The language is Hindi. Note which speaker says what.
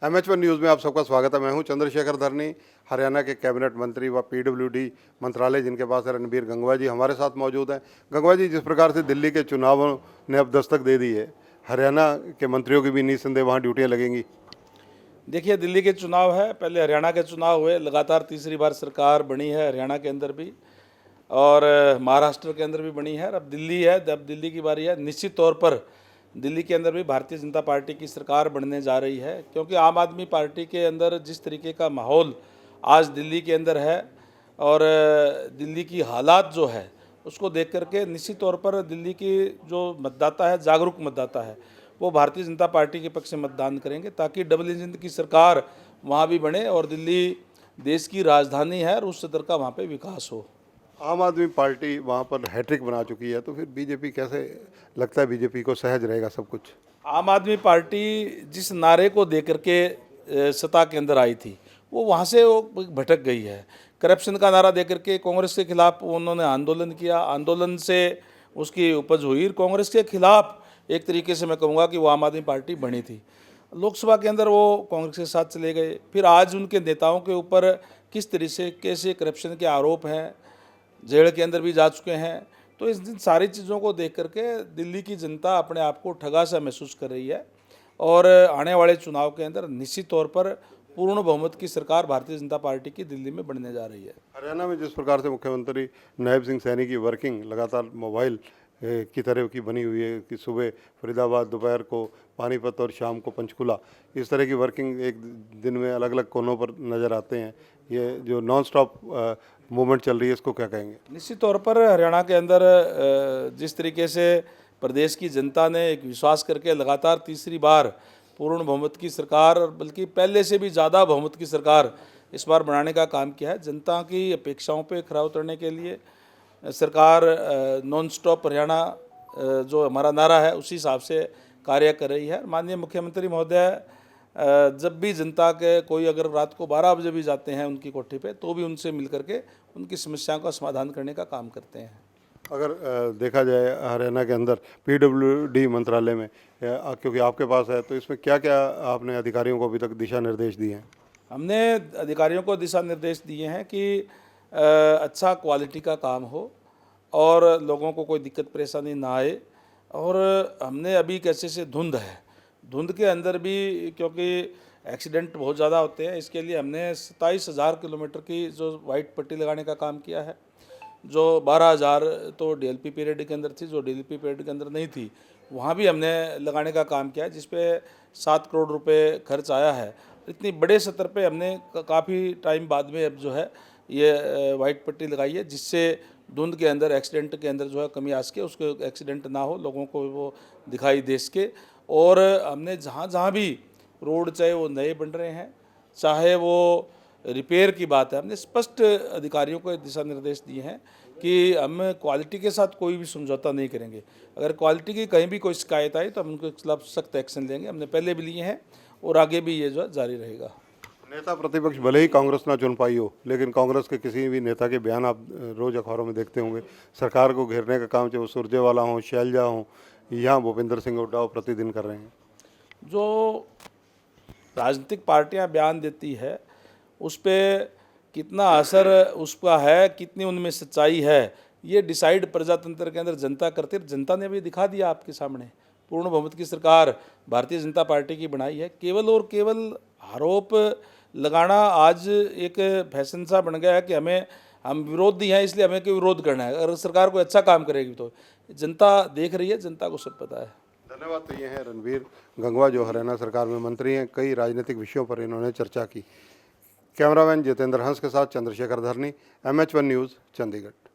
Speaker 1: MH1 न्यूज़ में आप सबका स्वागत है। मैं हूं चंद्रशेखर धरनी। हरियाणा के कैबिनेट मंत्री व PWD मंत्रालय जिनके पास है, रणबीर गंगवा जी हमारे साथ मौजूद हैं। गंगवा जी, जिस प्रकार से दिल्ली के चुनावों ने अब दस्तक दे दी है, हरियाणा के मंत्रियों की भी निस्संदेह वहाँ ड्यूटियाँ लगेंगी।
Speaker 2: देखिए, दिल्ली के चुनाव है, पहले हरियाणा के चुनाव हुए, लगातार तीसरी बार सरकार बनी है हरियाणा के अंदर भी और महाराष्ट्र के अंदर भी बनी है। अब दिल्ली है, अब दिल्ली की बारी है। निश्चित तौर पर दिल्ली के अंदर भी भारतीय जनता पार्टी की सरकार बनने जा रही है, क्योंकि आम आदमी पार्टी के अंदर जिस तरीके का माहौल आज दिल्ली के अंदर है और दिल्ली की हालात जो है उसको देख करके निश्चित तौर पर दिल्ली की जो मतदाता है, जागरूक मतदाता है, वो भारतीय जनता पार्टी के पक्ष से मतदान करेंगे, ताकि डबल इंजन की सरकार वहाँ भी बने और दिल्ली देश की राजधानी है और उस सदर का वहाँ पे विकास हो।
Speaker 1: आम आदमी पार्टी वहाँ पर हैट्रिक बना चुकी है, तो फिर बीजेपी कैसे लगता है बीजेपी को सहज रहेगा सब कुछ?
Speaker 2: आम आदमी पार्टी जिस नारे को दे करके सत्ता के अंदर आई थी, वो वहाँ से वो भटक गई है। करप्शन का नारा दे करके कांग्रेस के खिलाफ उन्होंने आंदोलन किया, आंदोलन से उसकी उपज हुई। कांग्रेस के खिलाफ एक तरीके से मैं कहूँगा कि वो आम आदमी पार्टी बनी थी। लोकसभा के अंदर वो कांग्रेस के साथ चले गए। फिर आज उनके नेताओं के ऊपर किस तरह से कैसे करप्शन के आरोप हैं, जेल के अंदर भी जा चुके हैं। तो इस दिन सारी चीज़ों को देख करके दिल्ली की जनता अपने आप को ठगा सा महसूस कर रही है और आने वाले चुनाव के अंदर निश्चित तौर पर पूर्ण बहुमत की सरकार भारतीय जनता पार्टी की दिल्ली में बनने जा रही है।
Speaker 1: हरियाणा में जिस प्रकार से मुख्यमंत्री नायब सिंह सैनी की वर्किंग लगातार मोबाइल की तरह की बनी हुई है कि सुबह फरीदाबाद, दोपहर को पानीपत और शाम को पंचकुला, इस तरह की वर्किंग एक दिन में अलग अलग कोनों पर नज़र आते हैं। ये जो नॉन स्टॉप मूवमेंट चल रही है, इसको क्या कहेंगे?
Speaker 2: निश्चित तौर पर हरियाणा के अंदर जिस तरीके से प्रदेश की जनता ने एक विश्वास करके लगातार तीसरी बार पूर्ण बहुमत की सरकार, बल्कि पहले से भी ज़्यादा बहुमत की सरकार इस बार बनाने का काम किया है। जनता की अपेक्षाओं पे खरा उतरने के लिए सरकार नॉन स्टॉप हरियाणा जो हमारा नारा है उसी हिसाब से कार्य कर रही है। माननीय मुख्यमंत्री महोदय जब भी जनता के कोई अगर रात को 12 बजे भी जाते हैं उनकी कोठी पे, तो भी उनसे मिल करके उनकी समस्याओं का समाधान करने का काम करते हैं।
Speaker 1: अगर देखा जाए हरियाणा के अंदर PWD मंत्रालय में, क्योंकि आपके पास है, तो इसमें क्या क्या आपने अधिकारियों को अभी तक दिशा निर्देश दिए हैं?
Speaker 2: हमने अधिकारियों को दिशा निर्देश दिए हैं कि अच्छा क्वालिटी का काम हो और लोगों को कोई दिक्कत परेशानी ना आए। और हमने अभी कैसे से धुंध के अंदर भी, क्योंकि एक्सीडेंट बहुत ज़्यादा होते हैं, इसके लिए हमने 27,000 किलोमीटर की जो वाइट पट्टी लगाने का काम किया है। जो 12,000 तो DLP पीरियड के अंदर थी, जो DLP पीरियड के अंदर नहीं थी, वहाँ भी हमने लगाने का काम किया है, जिस पे 7 करोड़ रुपए खर्च आया है। इतनी बड़े स्तर पे हमने काफ़ी टाइम बाद में अब जो है ये वाइट पट्टी लगाई है, जिससे धुंध के अंदर, एक्सीडेंट के अंदर जो है कमी आ सके, उसको एक्सीडेंट ना हो, लोगों को वो दिखाई दे सके। और हमने जहाँ जहाँ भी रोड, चाहे वो नए बन रहे हैं, चाहे वो रिपेयर की बात है, हमने स्पष्ट अधिकारियों को दिशा निर्देश दिए हैं कि हम क्वालिटी के साथ कोई भी समझौता नहीं करेंगे। अगर क्वालिटी की कहीं भी कोई शिकायत आई तो हम उनके खिलाफ सख्त एक्शन लेंगे। हमने पहले भी लिए हैं और आगे भी ये जो है जारी रहेगा।
Speaker 1: नेता प्रतिपक्ष भले ही कांग्रेस ना चुन पाई हो, लेकिन कांग्रेस के किसी भी नेता के बयान आप रोज अखबारों में देखते होंगे। सरकार को घेरने का काम, चाहे वो सुरजेवाला हो, शैलजा हो, यहाँ भूपेंद्र सिंह हुड्डा हो, प्रतिदिन कर रहे हैं।
Speaker 2: जो राजनीतिक पार्टियां बयान देती है उस पर कितना असर उसका है, कितनी उनमें सच्चाई है, ये डिसाइड प्रजातंत्र के अंदर जनता करती है। जनता ने भी दिखा दिया आपके सामने, पूर्ण बहुमत की सरकार भारतीय जनता पार्टी की बनाई है। केवल और केवल आरोप लगाना आज एक फैशन सा बन गया है कि हम विरोधी हैं इसलिए हमें कोई विरोध करना है। अगर सरकार कोई अच्छा काम करेगी तो जनता देख रही है, जनता को सब पता है।
Speaker 1: धन्यवाद। तो ये हैं रणबीर गंगवा, जो हरियाणा सरकार में मंत्री हैं। कई राजनीतिक विषयों पर इन्होंने चर्चा की। कैमरामैन जितेंद्र हंस के साथ चंद्रशेखर धरनी, MH1 न्यूज़, चंडीगढ़।